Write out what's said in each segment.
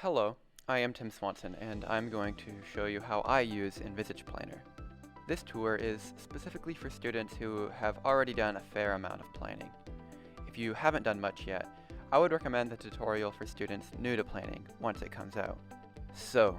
Hello, I am Tim Swanson, and I'm going to show you how I use Envisage Planner. This tour is specifically for students who have already done a fair amount of planning. If you haven't done much yet, I would recommend the tutorial for students new to planning once it comes out. So,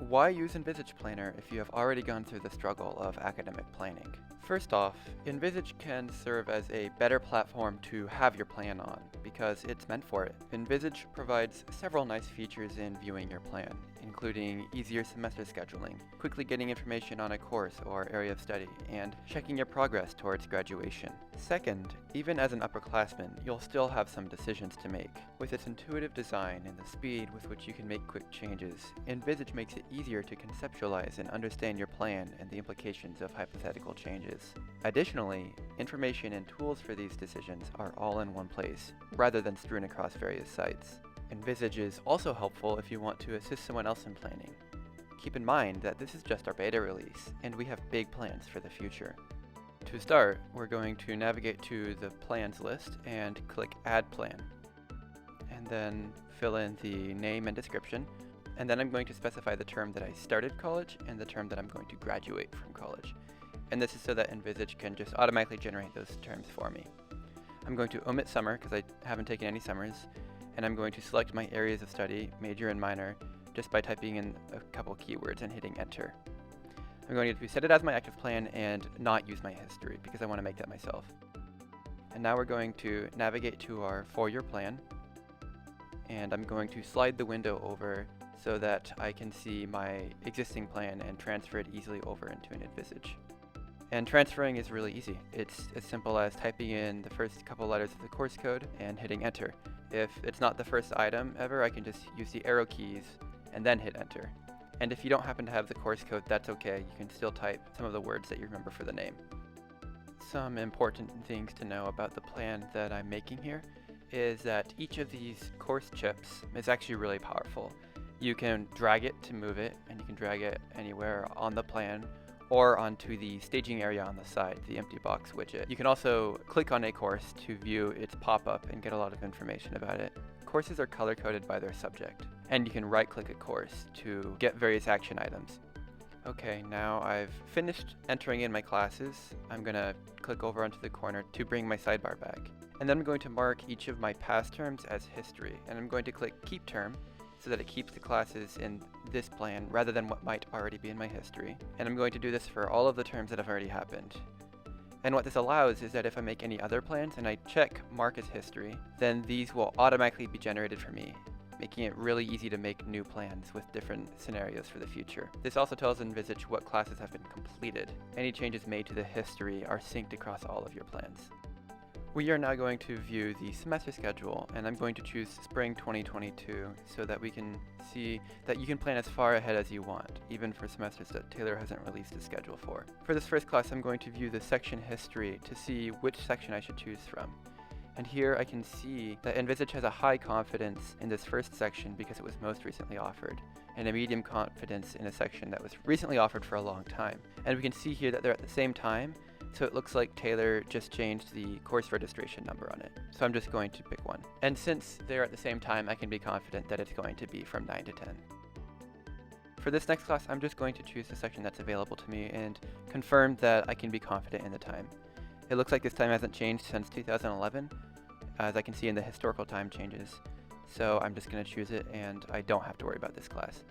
why use Envisage Planner if you have already gone through the struggle of academic planning? First off, Envisage can serve as a better platform to have your plan on, because it's meant for it. Envisage provides several nice features in viewing your plan, including easier semester scheduling, quickly getting information on a course or area of study, and checking your progress towards graduation. Second, even as an upperclassman, you'll still have some decisions to make. With its intuitive design and the speed with which you can make quick changes, Envisage makes it easier to conceptualize and understand your plan and the implications of hypothetical changes. Additionally, information and tools for these decisions are all in one place, rather than strewn across various sites. Envisage is also helpful if you want to assist someone else in planning. Keep in mind that this is just our beta release, and we have big plans for the future. To start, we're going to navigate to the plans list and click Add Plan, and then fill in the name and description, and then I'm going to specify the term that I started college and the term that I'm going to graduate from college. And this is so that Envisage can just automatically generate those terms for me. I'm going to omit summer because I haven't taken any summers, and I'm going to select my areas of study, major and minor, just by typing in a couple keywords and hitting enter. I'm going to set it as my active plan and not use my history because I want to make that myself. And now we're going to navigate to our 4-year plan, and I'm going to slide the window over so that I can see my existing plan and transfer it easily over into an Envisage. And transferring is really easy. It's as simple as typing in the first couple letters of the course code and hitting enter. If it's not the first item ever, I can just use the arrow keys and then hit enter. And if you don't happen to have the course code, that's okay. You can still type some of the words that you remember for the name. Some important things to know about the plan that I'm making here is that each of these course chips is actually really powerful. You can drag it to move it, and you can drag it anywhere on the plan or onto the staging area on the side, the empty box widget. You can also click on a course to view its pop-up and get a lot of information about it. Courses are color-coded by their subject, and you can right-click a course to get various action items. Okay, now I've finished entering in my classes. I'm gonna click over onto the corner to bring my sidebar back. And then I'm going to mark each of my past terms as history, and I'm going to click Keep Term, so that it keeps the classes in this plan rather than what might already be in my history. And I'm going to do this for all of the terms that have already happened. And what this allows is that if I make any other plans and I check mark as history, then these will automatically be generated for me, making it really easy to make new plans with different scenarios for the future. This also tells Envisage what classes have been completed. Any changes made to the history are synced across all of your plans. We are now going to view the semester schedule, and I'm going to choose spring 2022 so that we can see that you can plan as far ahead as you want, even for semesters that Taylor hasn't released a schedule for. For this first class, I'm going to view the section history to see which section I should choose from. And here I can see that Envisage has a high confidence in this first section because it was most recently offered, and a medium confidence in a section that was recently offered for a long time. And we can see here that they're at the same time, so it looks like Taylor just changed the course registration number on it. So I'm just going to pick one. And since they're at the same time, I can be confident that it's going to be from 9 to 10. For this next class, I'm just going to choose the section that's available to me and confirm that I can be confident in the time. It looks like this time hasn't changed since 2011, as I can see in the historical time changes. So I'm just going to choose it, and I don't have to worry about this class.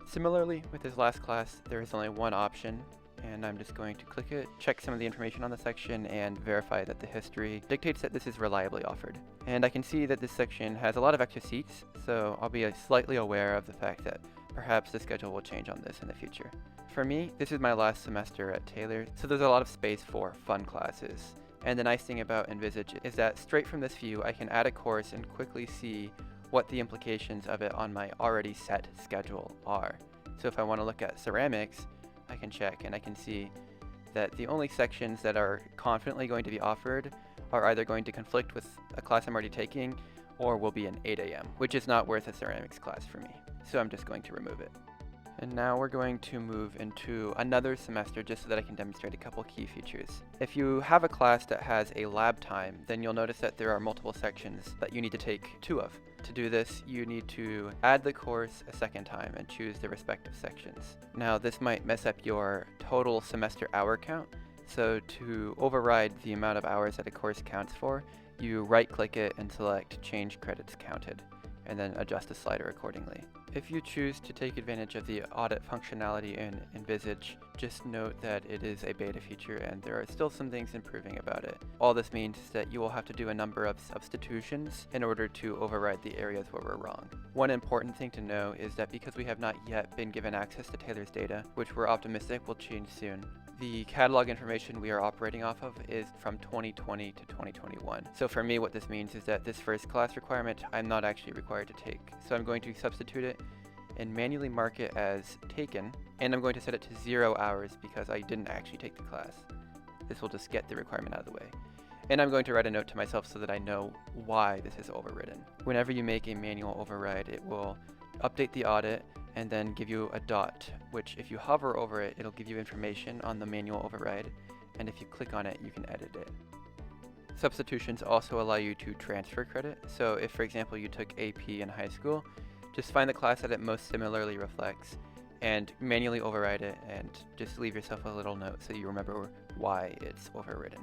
Similarly, with this last class, there is only one option, and I'm just going to click it, check some of the information on the section, and verify that the history dictates that this is reliably offered. And I can see that this section has a lot of extra seats, so I'll be slightly aware of the fact that perhaps the schedule will change on this in the future. For me, this is my last semester at Taylor, so there's a lot of space for fun classes. And the nice thing about Envisage is that straight from this view, I can add a course and quickly see what the implications of it on my already set schedule are. So if I want to look at ceramics, I can check and I can see that the only sections that are confidently going to be offered are either going to conflict with a class I'm already taking or will be an 8 a.m., which is not worth a ceramics class for me. So I'm just going to remove it. And now we're going to move into another semester just so that I can demonstrate a couple key features. If you have a class that has a lab time, then you'll notice that there are multiple sections that you need to take 2 of. To do this, you need to add the course a second time and choose the respective sections. Now, this might mess up your total semester hour count, so to override the amount of hours that a course counts for, you right-click it and select Change Credits Counted, and then adjust the slider accordingly. If you choose to take advantage of the audit functionality in Envisage, just note that it is a beta feature and there are still some things improving about it. All this means is that you will have to do a number of substitutions in order to override the areas where we're wrong. One important thing to know is that because we have not yet been given access to Taylor's data, which we're optimistic will change soon, the catalog information we are operating off of is from 2020 to 2021. So for me, what this means is that this first class requirement I'm not actually required to take. So I'm going to substitute it and manually mark it as taken, and I'm going to set it to 0 hours because I didn't actually take the class. This will just get the requirement out of the way. And I'm going to write a note to myself so that I know why this is overridden. Whenever you make a manual override, it will update the audit and then give you a dot, which if you hover over it, it'll give you information on the manual override, and if you click on it, you can edit it. Substitutions also allow you to transfer credit, so if, for example, you took AP in high school, just find the class that it most similarly reflects and manually override it, and just leave yourself a little note so you remember why it's overridden.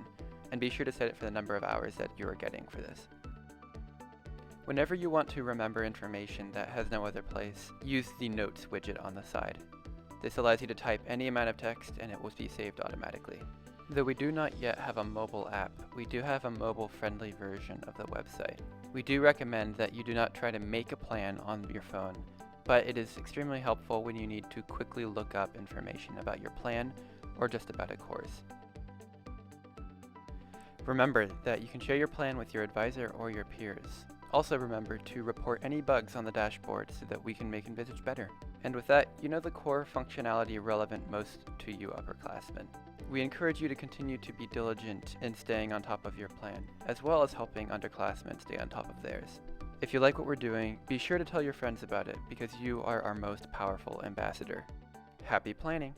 And be sure to set it for the number of hours that you are getting for this. Whenever you want to remember information that has no other place, use the Notes widget on the side. This allows you to type any amount of text and it will be saved automatically. Though we do not yet have a mobile app, we do have a mobile-friendly version of the website. We do recommend that you do not try to make a plan on your phone, but it is extremely helpful when you need to quickly look up information about your plan or just about a course. Remember that you can share your plan with your advisor or your peers. Also remember to report any bugs on the dashboard so that we can make Envisage better. And with that, you know the core functionality relevant most to you upperclassmen. We encourage you to continue to be diligent in staying on top of your plan, as well as helping underclassmen stay on top of theirs. If you like what we're doing, be sure to tell your friends about it because you are our most powerful ambassador. Happy planning!